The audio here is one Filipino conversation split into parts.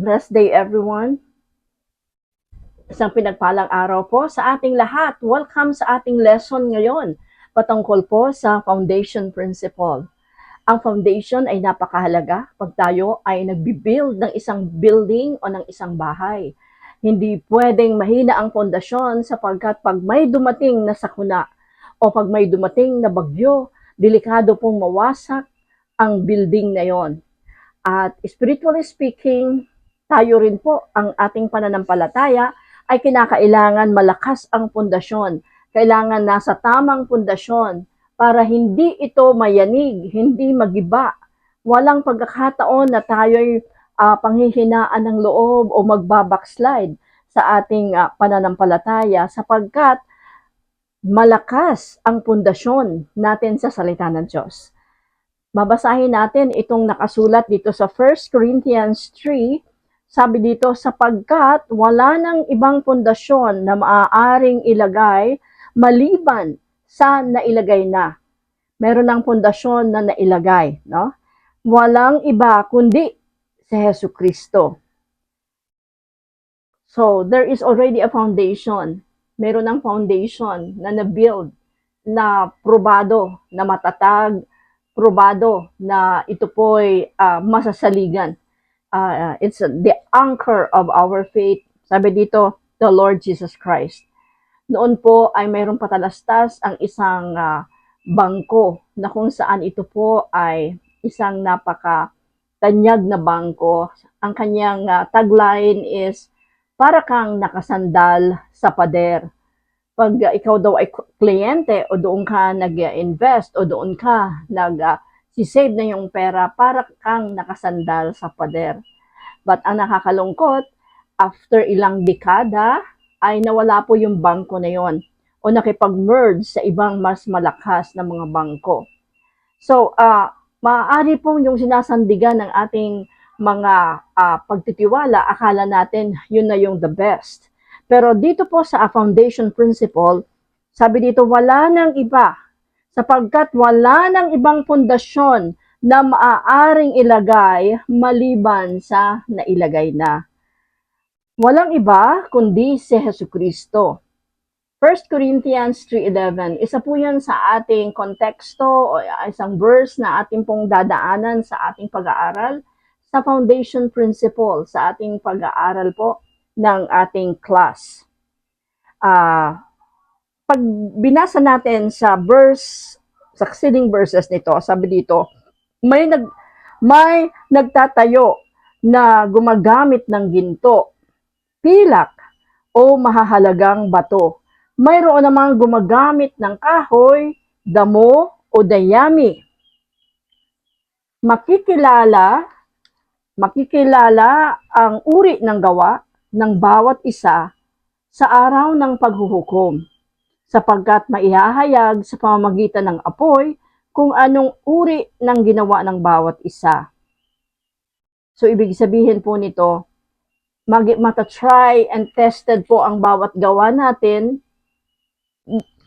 Blessed day everyone. Isang pinagpalang araw po sa ating lahat. Welcome sa ating lesson ngayon patungkol po sa foundation principle. Ang foundation ay napakahalaga pag tayo ay nagbibuild ng isang building o ng isang bahay. Hindi pwedeng mahina ang pundasyon sapagkat pag may dumating na sakuna o pag may dumating na bagyo, delikado pong mawasak ang building na yon. At spiritually speaking, tayo rin po, ang ating pananampalataya ay kinakailangan malakas ang pundasyon. Kailangan nasa tamang pundasyon para hindi ito mayanig, hindi magiba. Walang pagkakataon na tayo'y panghihinaan ng loob o magbabackslide sa ating pananampalataya sapagkat malakas ang pundasyon natin sa salita ng Diyos. Babasahin natin itong nakasulat dito sa 1 Corinthians 3. Sabi dito, sapagkat wala nang ibang pundasyon na maaaring ilagay maliban sa nailagay na. Meron ng pundasyon na nailagay, no? Walang iba kundi si Hesu Kristo. So, there is already a foundation. Meron ng foundation na na-build, na probado, na matatag, probado na ito po'y masasaligan. It's the anchor of our faith. Sabi dito, the Lord Jesus Christ. Noon po ay mayroong patalastas ang isang bangko na kung saan ito po ay isang napaka-tanyag na bangko. Ang kanyang tagline is, para kang nakasandal sa pader. Pag ikaw daw ay kliyente o doon ka nag-invest o doon ka nag-save na yung pera, para kang nakasandal sa pader. But ang nakakalungkot, after ilang dekada, ay nawala po yung bangko na yon o nakipag-merge sa ibang mas malakas na mga bangko. So, maaari pong yung sinasandigan ng ating mga pagtitiwala, akala natin yun na yung the best. Pero dito po sa foundation principle, sabi dito, wala nang iba, sapagkat wala nang ibang pundasyon na maaaring ilagay maliban sa nailagay na. Walang iba kundi si Hesu Kristo. 1 Corinthians 3:11, isa po yan sa ating konteksto o isang verse na ating pong dadaanan sa ating pag-aaral sa foundation principle, sa ating pag-aaral po ng ating class. Pag binasa natin sa succeeding verses nito, sabi dito, may nagtatayo na gumagamit ng ginto, pilak, o mahahalagang bato. Mayroon namang gumagamit ng kahoy, damo, o dayami. Makikilala ang uri ng gawa ng bawat isa sa araw ng paghuhukom, sapagkat maihahayag sa pamamagitan ng apoy kung anong uri ng ginawa ng bawat isa. So, ibig sabihin po nito, mata-try and tested po ang bawat gawa natin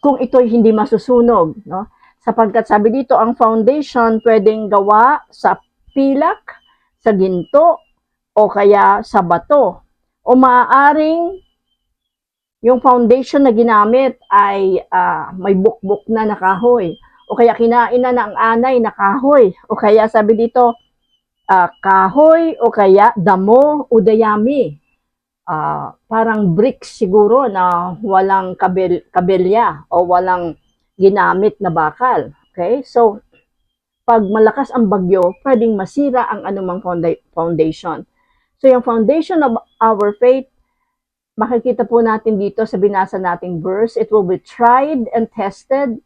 kung ito'y hindi masusunog, no? Sapagkat sabi dito, ang foundation pwedeng gawa sa pilak, sa ginto, o kaya sa bato. O maaaring yung foundation na ginamit ay may bukbuk na kahoy, o kaya kinain na ng anay na kahoy, o kaya sabi dito, kahoy, o kaya damo o dayami. Parang bricks siguro na walang kabelya o walang ginamit na bakal. Okay? So, pag malakas ang bagyo, pwedeng masira ang anumang foundation. So, yung foundation of our faith, makikita po natin dito sa binasa nating verse, it will be tried and tested.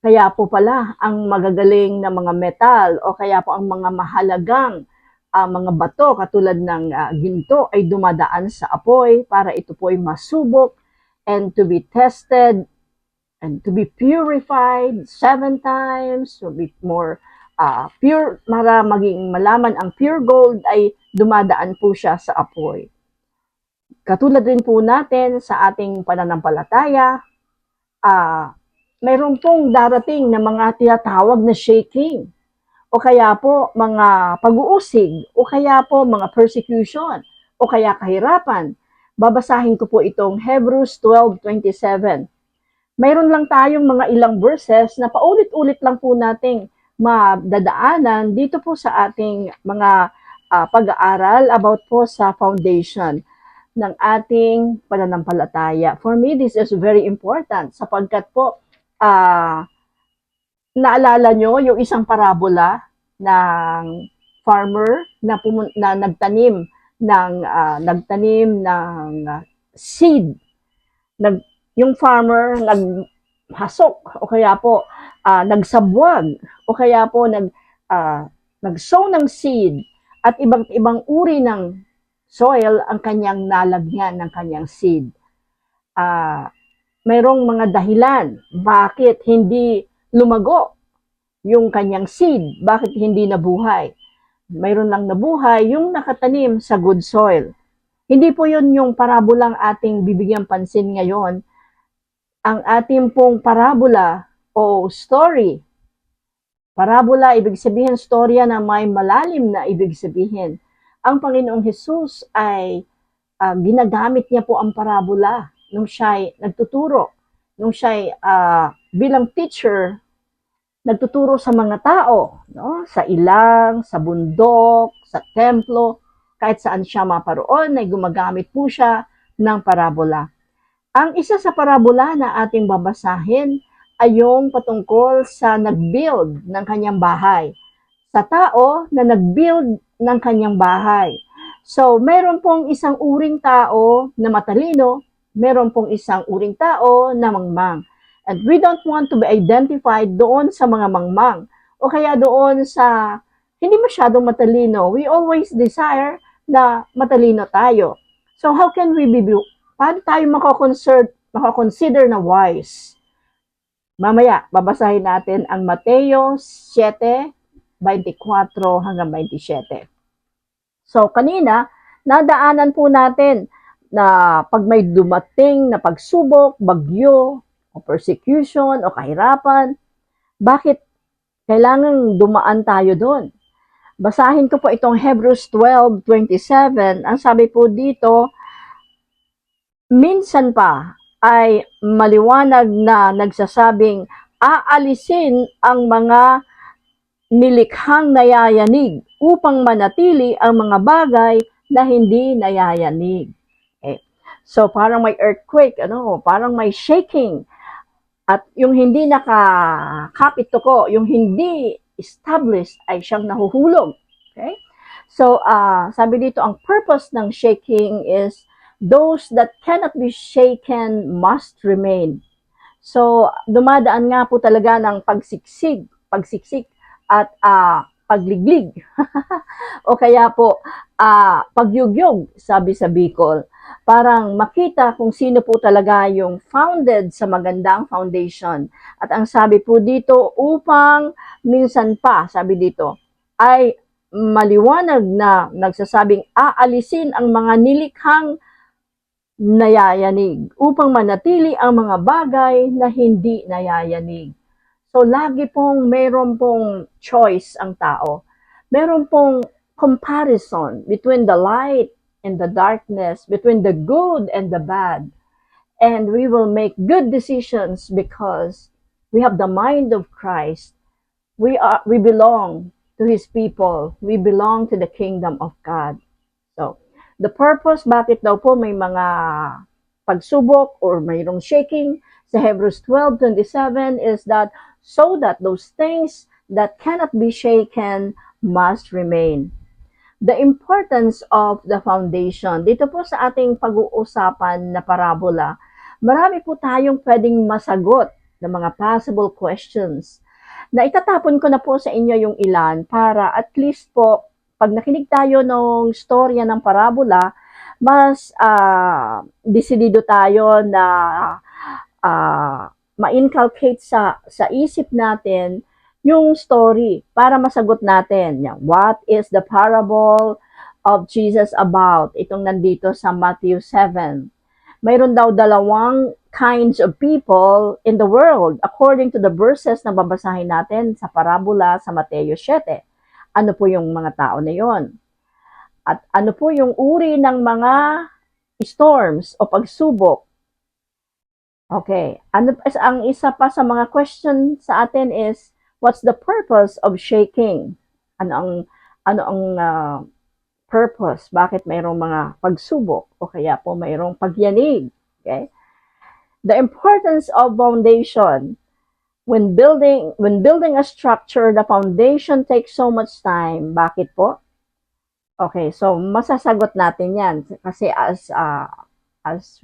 Kaya po pala, ang magagaling na mga metal o kaya po ang mga mahalagang mga bato katulad ng ginto ay dumadaan sa apoy para ito po ay masubok and to be tested and to be purified 7 times, to be more pure, para maging malaman ang pure gold ay dumadaan po siya sa apoy. Katulad rin po natin sa ating pananampalataya, mayroon pong darating na mga tinatawag na shaking o kaya po mga pag-uusig, o kaya po mga persecution, o kaya kahirapan. Babasahin ko po itong Hebrews 12:27. Mayroon lang tayong mga ilang verses na paulit-ulit lang po nating madadaanan dito po sa ating mga pag-aaral about po sa foundation ng ating pananampalataya. For me, this is very important sapagkat po naalala nyo yung isang parabola ng farmer na nagtanim ng seed. Yung farmer naghasok o kaya po nagsabwag o kaya po nag-sow ng seed at iba't ibang uri ng soil ang kanyang nalagyan ng kanyang seed. Mayroong mga dahilan bakit hindi lumago yung kanyang seed, bakit hindi nabuhay. Mayroon lang nabuhay yung nakatanim sa good soil. Hindi po yun yung parabolang ating bibigyang pansin ngayon. Ang ating pong parabola o story, parabola, ibig sabihin storya na may malalim na ibig sabihin. Ang Panginoong Hesus ay ginagamit niya po ang parabola nung siya'y nagtuturo, nung siya'y bilang teacher, nagtuturo sa mga tao, no? Sa ilang, sa bundok, sa templo, kahit saan siya maparoon, ay gumagamit po siya ng parabola. Ang isa sa parabola na ating babasahin ay yung patungkol sa nag-build ng kanyang bahay. Sa tao na nag-build ng kanyang bahay. So, meron pong isang uring tao na matalino, meron pong isang uring tao na mangmang. And we don't want to be identified doon sa mga mangmang o kaya doon sa hindi masyadong matalino. We always desire na matalino tayo. So, how can we be paano tayo makakonsider na wise? Mamaya, babasahin natin ang Mateo 7:24 hanggang 27. So, kanina, nadaanan po natin na pag may dumating na pagsubok, bagyo, o persecution, o kahirapan, bakit kailangan dumaan tayo doon? Basahin ko po itong Hebrews 12:27. Ang sabi po dito, minsan pa ay maliwanag na nagsasabing aalisin ang mga nilikhang nayayanig upang manatili ang mga bagay na hindi nayayanig. Okay. So parang may earthquake, parang may shaking. At yung hindi nakakapit ko, yung hindi established ay siyang nahuhulog. Okay? So sabi dito, ang purpose ng shaking is those that cannot be shaken must remain. So, dumadaan nga po talaga ng pagsiksik at pagliglig. O kaya po, pagyugyog, sabi sa Bicol. Parang makita kung sino po talaga yung founded sa magandang foundation. At ang sabi po dito, upang minsan pa, sabi dito, ay maliwanag na nagsasabing aalisin ang mga nilikhang nayayanig upang manatili ang mga bagay na hindi nayayanig. So, lagi pong meron pong choice ang tao. Meron pong comparison between the light and the darkness, between the good and the bad. And we will make good decisions because we have the mind of Christ. We belong to His people. We belong to the kingdom of God. So, the purpose, bakit daw po may mga pagsubok or mayroong shaking sa Hebrews 12:27 is that so that those things that cannot be shaken must remain. The importance of the foundation. Dito po sa ating pag-uusapan na parabola, marami po tayong pwedeng masagot ng mga possible questions. Na itatapon ko na po sa inyo yung ilan para at least po pag nakinig tayo ng storya ng parabola, mas desidido tayo na ma-inculcate sa isip natin yung story para masagot natin. What is the parable of Jesus about? Itong nandito sa Matthew 7. mayroon daw dalawang kinds of people in the world according to the verses na babasahin natin sa parabola sa Mateo 7. Ano po yung mga tao na yon? At ano po yung uri ng mga storms o pagsubok? Okay, ang isa pa sa mga question sa atin is, what's the purpose of shaking? Ano ang purpose? Bakit mayroong mga pagsubok o kaya po mayroong pagyanig? Okay? The importance of foundation. When building a structure, the foundation takes so much time. Bakit po? Okay, so masasagot natin 'yan kasi as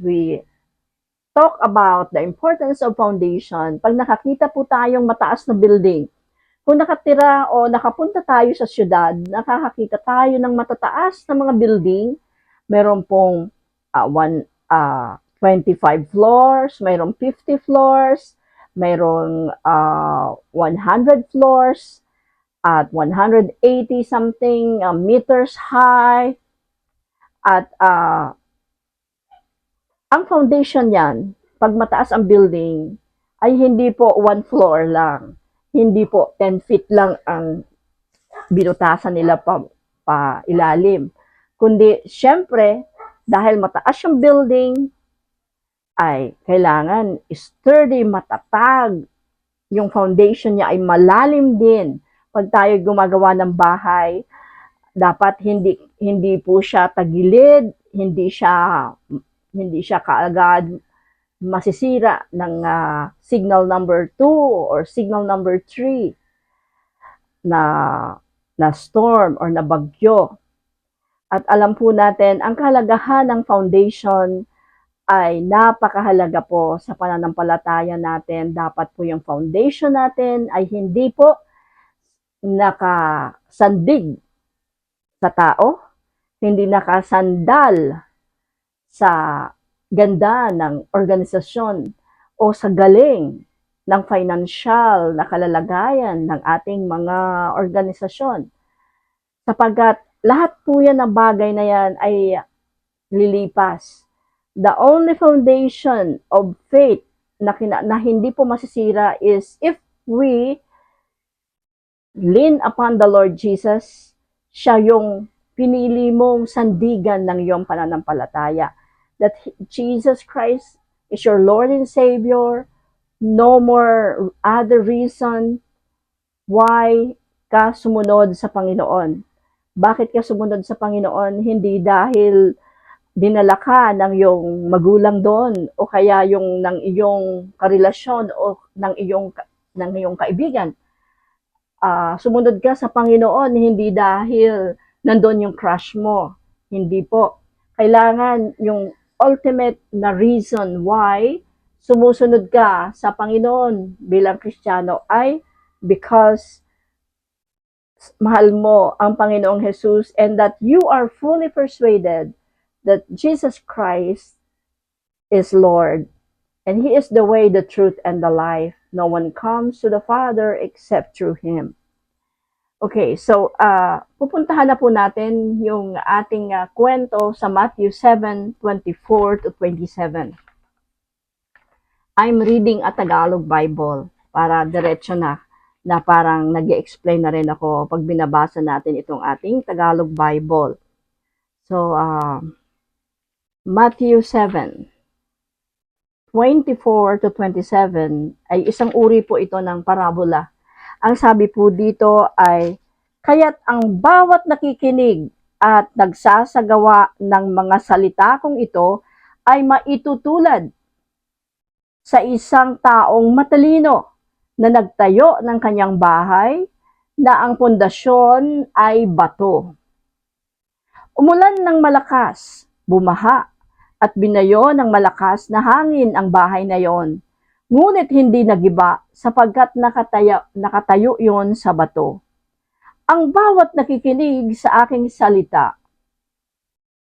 we talk about the importance of foundation, pag nakakita po tayong mataas na building, kung nakatira o nakapunta tayo sa syudad, nakakakita tayo ng matataas na mga building, meron pong 25 floors, mayroong 50 floors, mayroong 100 floors, at 180 something meters high. At ang foundation yan, pag mataas ang building, ay hindi po 1 floor lang. Hindi po 10 feet lang ang binutasan nila pa ilalim. Kundi, syempre, dahil mataas yung building, ay kailangan sturdy, matatag. Yung foundation niya ay malalim din. Pag tayo gumagawa ng bahay, dapat hindi po siya tagilid, hindi siya kaagad masisira ng signal number 2 or signal number 3 na storm or na bagyo. At alam po natin, ang kahalagahan ng foundation ay napakahalaga po sa pananampalataya natin. Dapat po yung foundation natin ay hindi po nakasandig sa tao, hindi nakasandal sa ganda ng organisasyon o sa galing ng financial na kalalagayan ng ating mga organisasyon. Sapagkat lahat po yan na bagay na yan ay lilipas. The only foundation of faith na hindi po masisira is if we lean upon the Lord Jesus. Siya yung pinili mong sandigan ng iyong pananampalataya. That Jesus Christ is your Lord and Savior. No more other reason why ka sumunod sa Panginoon. Bakit ka sumunod sa Panginoon? Hindi dahil dinala ka ng iyong magulang doon o kaya yung ng iyong karelasyon o ng iyong kaibigan. Sumunod ka sa Panginoon hindi dahil nandun yung crush mo. Hindi po. Kailangan yung ultimate na reason why sumusunod ka sa Panginoon bilang Kristiyano ay because mahal mo ang Panginoong Jesus and that you are fully persuaded that Jesus Christ is Lord and He is the way, the truth, and the life. No one comes to the Father except through Him. Okay, so pupuntahan na po natin yung ating kwento sa Matthew 7:24 to 27. I'm reading a Tagalog Bible para diretso na parang nag-explain na rin ako pag binabasa natin itong ating Tagalog Bible. So, Matthew 7:24 to 27 ay isang uri po ito ng parabola. Ang sabi po dito ay, kaya't ang bawat nakikinig at nagsasagawa ng mga salita kong ito ay maitutulad sa isang taong matalino na nagtayo ng kanyang bahay na ang pundasyon ay bato. Umulan ng malakas, bumaha, at binayo ng malakas na hangin ang bahay na yon. Ngunit hindi nagiba sapagkat nakatayo yon sa bato. Ang bawat nakikinig sa aking salita,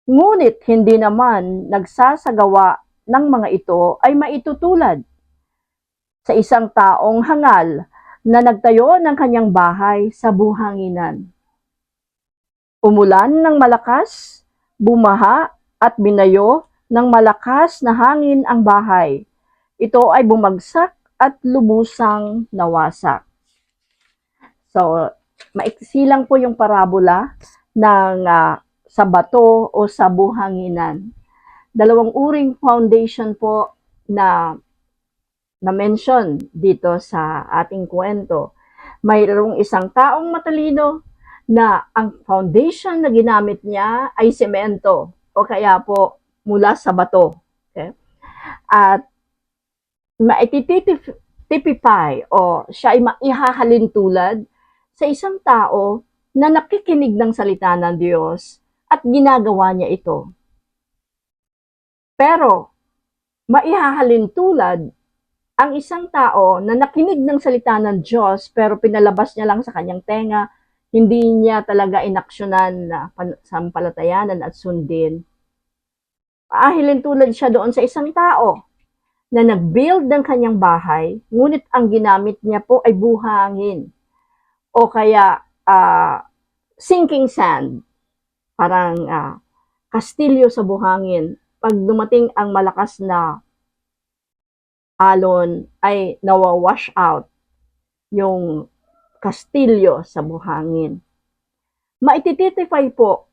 ngunit hindi naman nagsasagawa ng mga ito ay maitutulad sa isang taong hangal na nagtayo ng kanyang bahay sa buhanginan. Umulan ng malakas, bumaha at binayo ng malakas na hangin ang bahay. Ito ay bumagsak at lubusang nawasak. So, maiksi lang po yung parabola ng sa bato o sa buhanginan. Dalawang uring foundation po na mention dito sa ating kwento. Mayroong isang taong matalino na ang foundation na ginamit niya ay semento o kaya po mula sa bato. Okay? At maititipify o siya ay maihahalin tulad sa isang tao na nakikinig ng salita ng Diyos at ginagawa niya ito. Pero, maihahalin tulad ang isang tao na nakinig ng salita ng Diyos pero pinalabas niya lang sa kanyang tenga, hindi niya talaga inaksyonan na sampalatayanan at sundin. Maahilin tulad siya doon sa isang tao na nag-build ng kanyang bahay, ngunit ang ginamit niya po ay buhangin o kaya sinking sand, parang kastilyo sa buhangin. Pag dumating ang malakas na alon, ay nawawash out yung kastilyo sa buhangin. Maitititify po,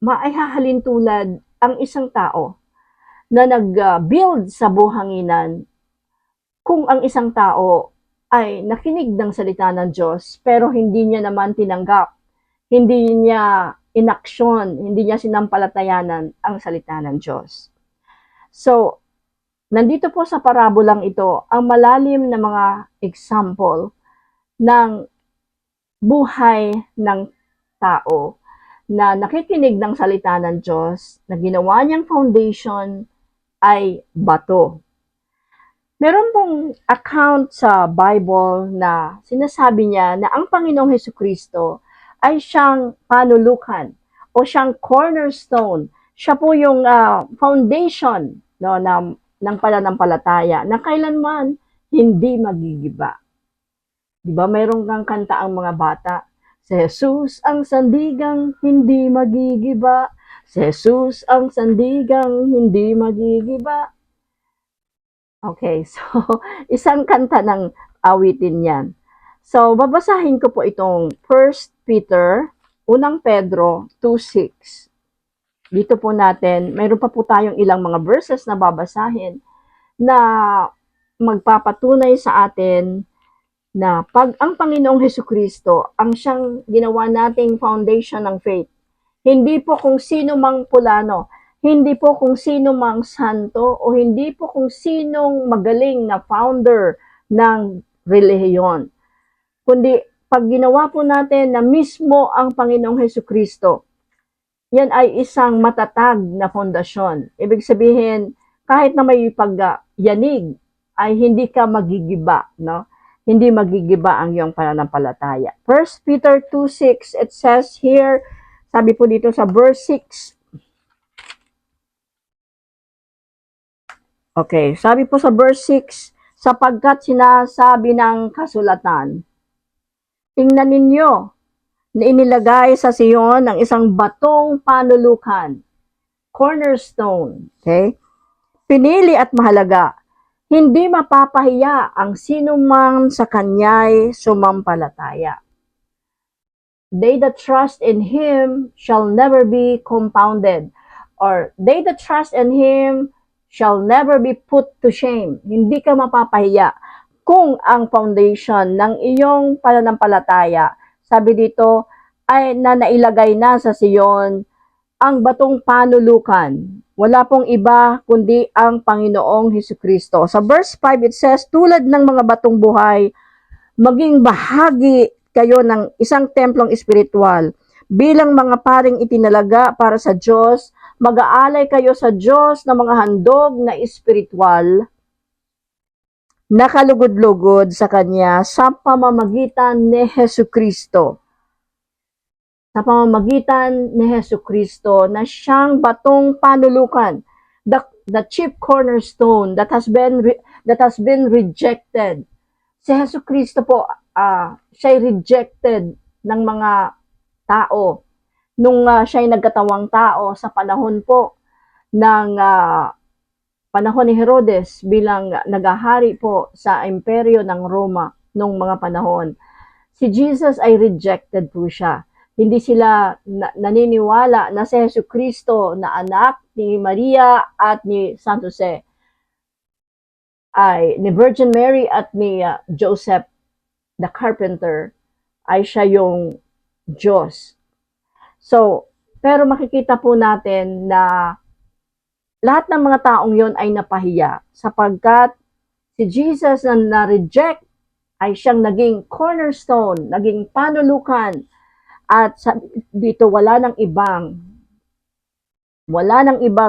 maihahalin tulad ang isang tao na nag-build sa buhanginan kung ang isang tao ay nakinig ng salita ng Diyos pero hindi niya naman tinanggap, hindi niya inaksyon, hindi niya sinampalatayanan ang salita ng Diyos. So, nandito po sa parabolang ito ang malalim na mga example ng buhay ng tao na nakikinig ng salita ng Diyos, na ginawa niyang foundation ay bato. Meron pong account sa Bible na sinasabi niya na ang Panginoong Hesukristo ay siyang panulukan o siyang cornerstone. Siya po yung foundation ng pananampalataya na kailanman hindi magigiba. Diba mayroong kang kanta ang mga bata? Si Jesus ang sandigang hindi magigiba. Si Jesus ang sandigang hindi magigiba. Okay, so isang kanta ng awitin yan. So, babasahin ko po itong 1 Peter, unang Pedro 2:6. Dito po natin, mayroon pa po tayong ilang mga verses na babasahin na magpapatunay sa atin na pag ang Panginoong Hesukristo ang siyang ginawa nating foundation ng faith, hindi po kung sino mang pulano, hindi po kung sino mang santo, o hindi po kung sinong magaling na founder ng relihiyon, kundi pag ginawa po natin na mismo ang Panginoong Hesukristo, yan ay isang matatag na fondasyon. Ibig sabihin, kahit na may pagyanig, ay hindi ka magigiba, no? Hindi magigiba ang iyong pananampalataya. 1 Peter 2:6, it says here, sabi po dito sa verse 6. Okay, sabi po sa verse 6, sapagkat sinasabi ng kasulatan, tingnan ninyo na inilagay sa Sion ang isang batong panulukan, cornerstone, okay? Pinili at mahalaga, hindi mapapahiya ang sinumang sa kanya'y sumampalataya. They that trust in Him shall never be compounded, or they that trust in Him shall never be put to shame. Hindi ka mapapahiya kung ang foundation ng iyong pananampalataya, sabi dito, ay nailagay na sa Sion ang batong panulukan. Wala pong iba kundi ang Panginoong Hesukristo. Sa verse 5 it says, tulad ng mga batong buhay, maging bahagi kayo ng isang templong espiritual. Bilang mga paring itinalaga para sa Diyos, mag-aalay kayo sa Diyos ng mga handog na espiritual, nakalugod-lugod sa Kanya sa pamamagitan ni Hesukristo. Sa pamamagitan ni Hesukristo na siyang batong panulukan, the chief cornerstone that has been rejected. Si Hesukristo po, siya'y rejected ng mga tao nung siya'y nagkatawang tao sa panahon po ng panahon ni Herodes bilang nagahari po sa imperyo ng Roma nung mga panahon. Si Jesus ay rejected po siya. Hindi sila naniniwala na si Jesucristo na anak ni Maria at ni San Jose ay ni Virgin Mary at ni Joseph the carpenter ay siya yung Diyos. So, pero makikita po natin na lahat ng mga taong yon ay napahiya sapagkat si Jesus na na-reject ay siyang naging cornerstone, naging panulukan at dito wala nang ibang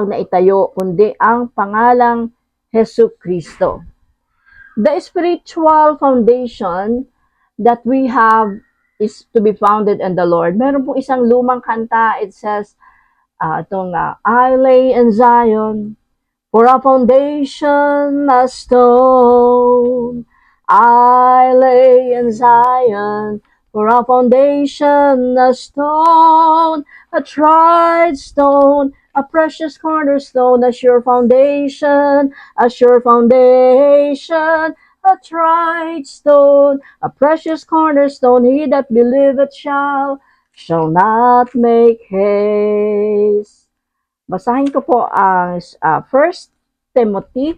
na itayo kundi ang pangalang Jesucristo. The spiritual foundation that we have is to be founded in the Lord. Meron pong isang lumang kanta, it says, I lay in Zion for a foundation, a stone. I lay in Zion for a foundation, a stone, a tried stone, a precious cornerstone, a sure foundation, a tried stone, a precious cornerstone. He that believeth shall not make haste. Basahin ko po ang 1 Timothy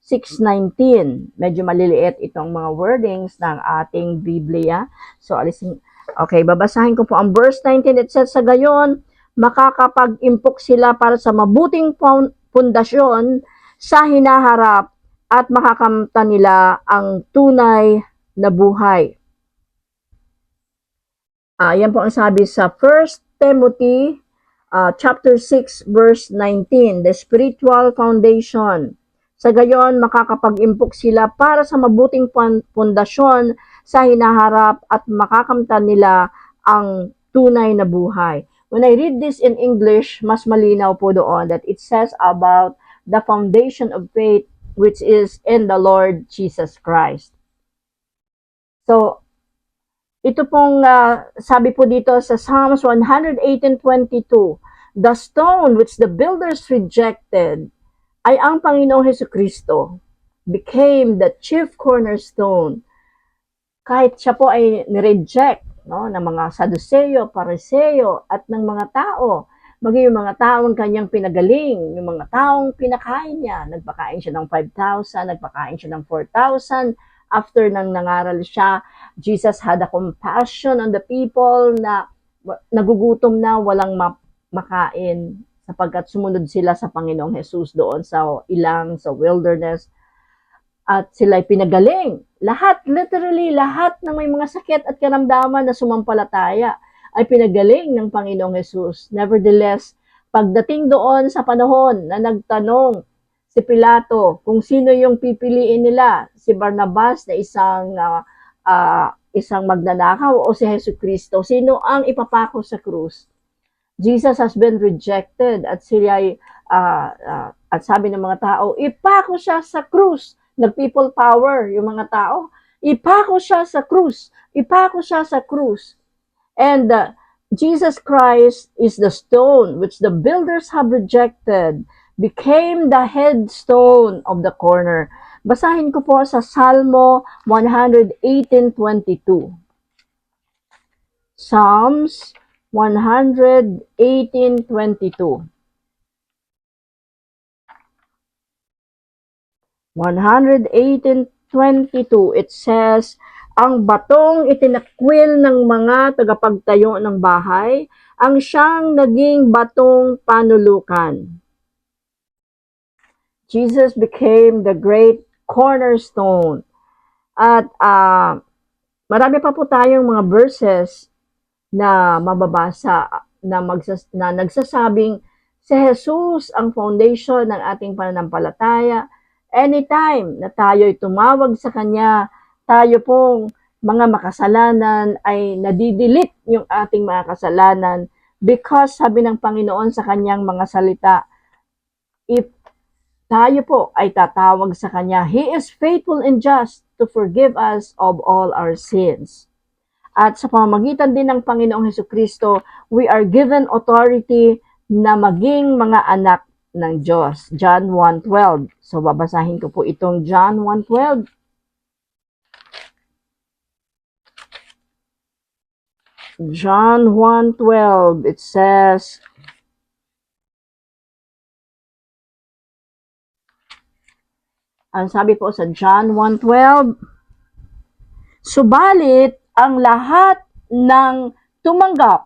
6:19. Medyo maliliit itong mga wordings ng ating Biblia. So, babasahin ko po ang verse 19. It says, sa gayon, makakapag-impok sila para sa mabuting pundasyon sa hinaharap at makakamtan nila ang tunay na buhay. Yan po ang sabi sa 1 Timothy chapter 6 verse 19, the spiritual foundation. Sa gayon, makakapag-impok sila para sa mabuting pundasyon sa hinaharap at makakamtan nila ang tunay na buhay. When I read this in English, mas malinaw po doon that it says about the foundation of faith which is in the Lord Jesus Christ. So, ito pong sabi po dito sa Psalms 118:22, the stone which the builders rejected ay ang Panginoong Jesucristo became the chief cornerstone. Kahit siya po ay nireject ng mga Saduseo, Pariseo at ng mga tao, maging yung mga taong kanyang pinagaling, yung mga taong pinakain niya, nagpakain siya ng 5,000, nagpakain siya ng 4,000, after nang nangaral siya, Jesus had a compassion on the people na nagugutom na, walang makain sapagkat sumunod sila sa Panginoong Jesus doon sa ilang, sa wilderness. At sila'y pinagaling. Literally lahat ng may mga sakit at karamdaman na sumampalataya ay pinagaling ng Panginoong Jesus. Nevertheless, pagdating doon sa panahon na nagtanong si Pilato kung sino yung pipiliin nila, si Barnabas na isang magnanakaw o si Jesucristo, sino ang ipapako sa krus? Jesus has been rejected at at sabi ng mga tao, ipako siya sa krus. Nag-people power yung mga tao. Ipako siya sa krus. Ipako siya sa krus. And Jesus Christ is the stone which the builders have rejected, became the headstone of the corner. Basahin ko po sa Salmo 118:22. Psalms 118:22. 118:22, it says, ang batong itinakwil ng mga tagapagtayo ng bahay, ang siyang naging batong panulukan. Jesus became the great cornerstone. At marami pa po tayong mga verses na mababasa na nagsasabing si Jesus ang foundation ng ating pananampalataya. Anytime na tayo'y tumawag sa Kanya, tayo pong mga makasalanan ay nadidelete yung ating mga kasalanan because sabi ng Panginoon sa Kanyang mga salita, if tayo po ay tatawag sa Kanya, He is faithful and just to forgive us of all our sins. At sa pamamagitan din ng Panginoong Jesucristo, we are given authority na maging mga anak ng Diyos. John 1:12. So, babasahin ko po itong John 1:12. John 1:12, it says, ang sabi po sa John 1:12, subalit ang lahat ng tumanggap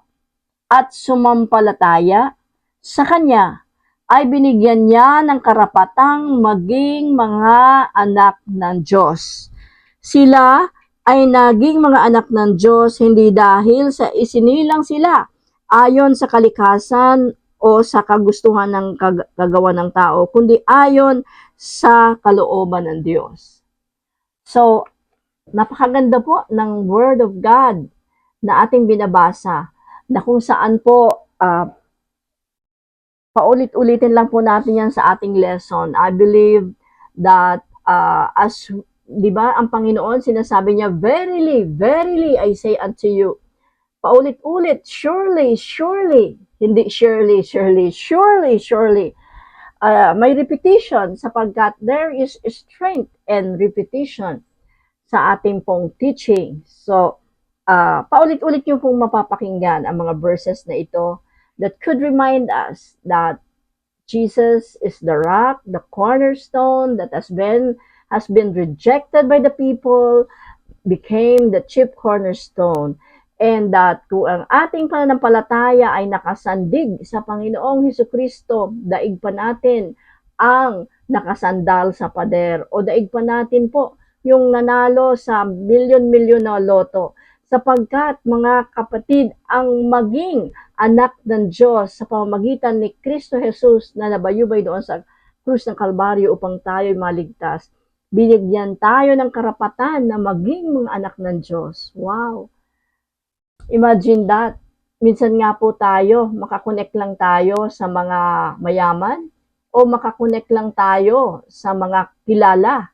at sumampalataya sa Kanya ay binigyan niya ng karapatang maging mga anak ng Diyos. Sila ay naging mga anak ng Diyos hindi dahil sa isinilang sila ayon sa kalikasan o sa kagustuhan ng kagawa ng tao, kundi ayon sa kalooban ng Diyos. So, napakaganda po ng Word of God na ating binabasa, na kung saan po paulit-ulitin lang po natin yan sa ating lesson. I believe that as, di ba, ang Panginoon sinasabi niya, verily, verily, I say unto you, paulit-ulit, surely, surely, hindi surely, surely, surely, surely. May repetition sapagkat there is strength and repetition sa ating pong teaching. So, paulit-ulit yung pong mapapakinggan ang mga verses na ito that could remind us that Jesus is the rock, the cornerstone that has been rejected by the people, became the chief cornerstone, and that kung ang ating pananampalataya ay nakasandig sa Panginoong Hesukristo, daig pa natin ang nakasandal sa pader, o daig pa natin po yung nanalo sa milyon-milyon na loto, sapagkat mga kapatid, ang maging anak ng Diyos sa pamamagitan ni Kristo Jesus na nabayubay doon sa krus ng Kalbaryo upang tayo'y maligtas, binigyan tayo ng karapatan na maging mga anak ng Diyos. Wow! Imagine that. Minsan nga po tayo, makakonect lang tayo sa mga mayaman, o makakonect lang tayo sa mga kilala,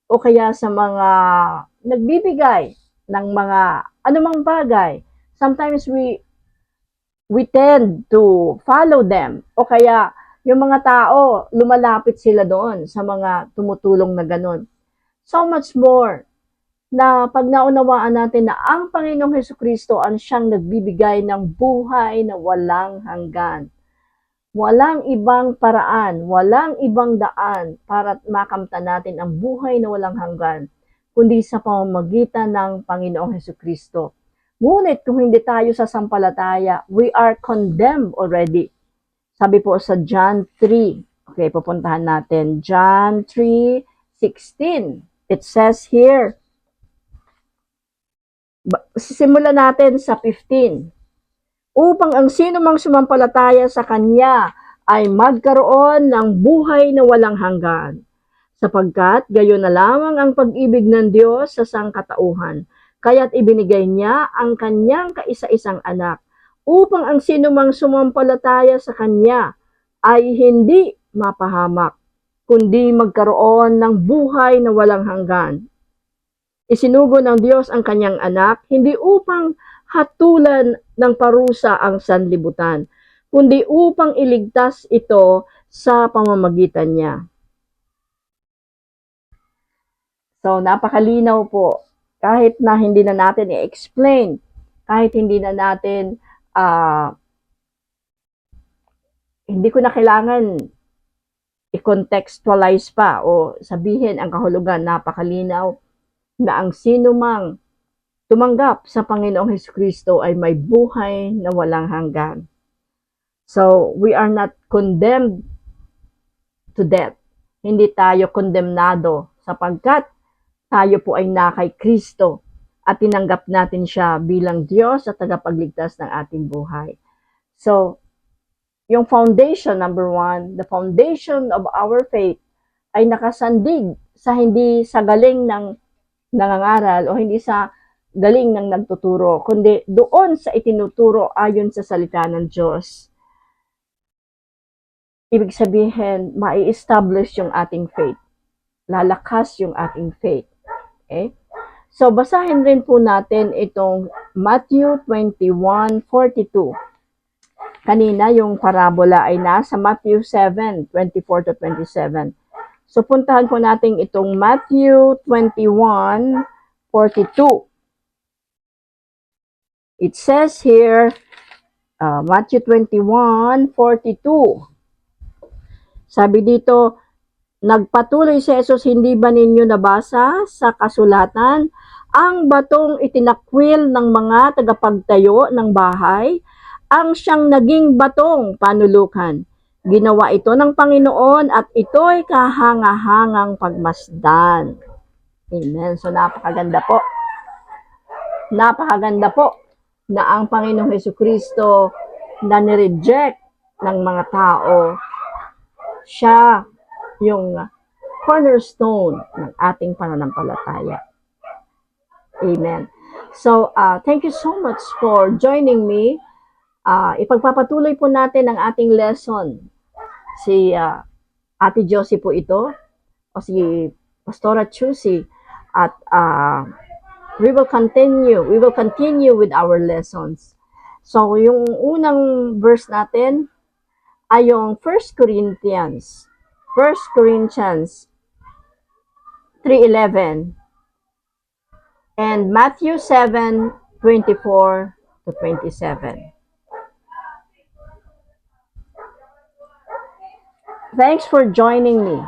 o kaya sa mga nagbibigay ng mga anumang bagay. Sometimes we tend to follow them, o kaya yung mga tao, lumalapit sila doon sa mga tumutulong na ganun. So much more na pag naunawaan natin na ang Panginoong Hesukristo ang siyang nagbibigay ng buhay na walang hanggan. Walang ibang paraan, walang ibang daan para makamtan natin ang buhay na walang hanggan, kundi sa pamamagitan ng Panginoong Hesukristo. Ngunit kung hindi tayo sasampalataya, we are condemned already. Sabi po sa John 3, okay, pupuntahan natin, John 3:16. It says here, simulan natin sa 15. Upang ang sino mang sumampalataya sa Kanya ay magkaroon ng buhay na walang hanggan. Sapagkat gayon na lamang ang pag-ibig ng Diyos sa sangkatauhan, kaya't ibinigay niya ang Kanyang kaisa-isang anak, upang ang sino mang sumampalataya sa Kanya ay hindi mapahamak, kundi magkaroon ng buhay na walang hanggan. Isinugo ng Diyos ang Kanyang anak, hindi upang hatulan ng parusa ang sanlibutan, kundi upang iligtas ito sa pamamagitan niya. So, napakalinaw po. Kahit na hindi na natin i-explain, kahit hindi na natin, hindi ko na kailangan i-contextualize pa o sabihin ang kahulugan, napakalinaw na ang sino mang tumanggap sa Panginoong Hesukristo ay may buhay na walang hanggan. So, we are not condemned to death. Hindi tayo kondemnado sapagkat tayo po ay na kay Kristo at tinanggap natin siya bilang Diyos at tagapagligtas ng ating buhay. So, yung foundation, number 1, the foundation of our faith ay nakasandig sa hindi sa galing ng nangangaral o hindi sa galing ng nagtuturo, kundi doon sa itinuturo ayon sa salita ng Diyos. Ibig sabihin, mai-establish yung ating faith. Lalakas yung ating faith. Okay? So, basahin rin po natin itong Matthew 21:42. kanina yung parabola ay nasa Matthew 7:24 to 27. So puntahan po natin itong Matthew 21:42. It says here, Matthew 21:42. Sabi dito, nagpatuloy si Jesus, hindi ba ninyo nabasa sa kasulatan, ang batong itinakwil ng mga tagapagtayo ng bahay, ang siyang naging batong panulukan. Ginawa ito ng Panginoon at ito'y kahanga-hangang pagmasdan. Amen. So napakaganda po. Napakaganda po na ang Panginoong Hesukristo na nireject ng mga tao, siya yung cornerstone ng ating pananampalataya. Amen. So, thank you so much for joining me. Ipagpapatuloy po natin ang ating lesson. Si Ate Josie po ito, o si Pastora Chusi, at we will continue with our lessons. So, yung unang verse natin ay yung 1 Corinthians 3:11 and Matthew 7:24 to 27. Thanks for joining me.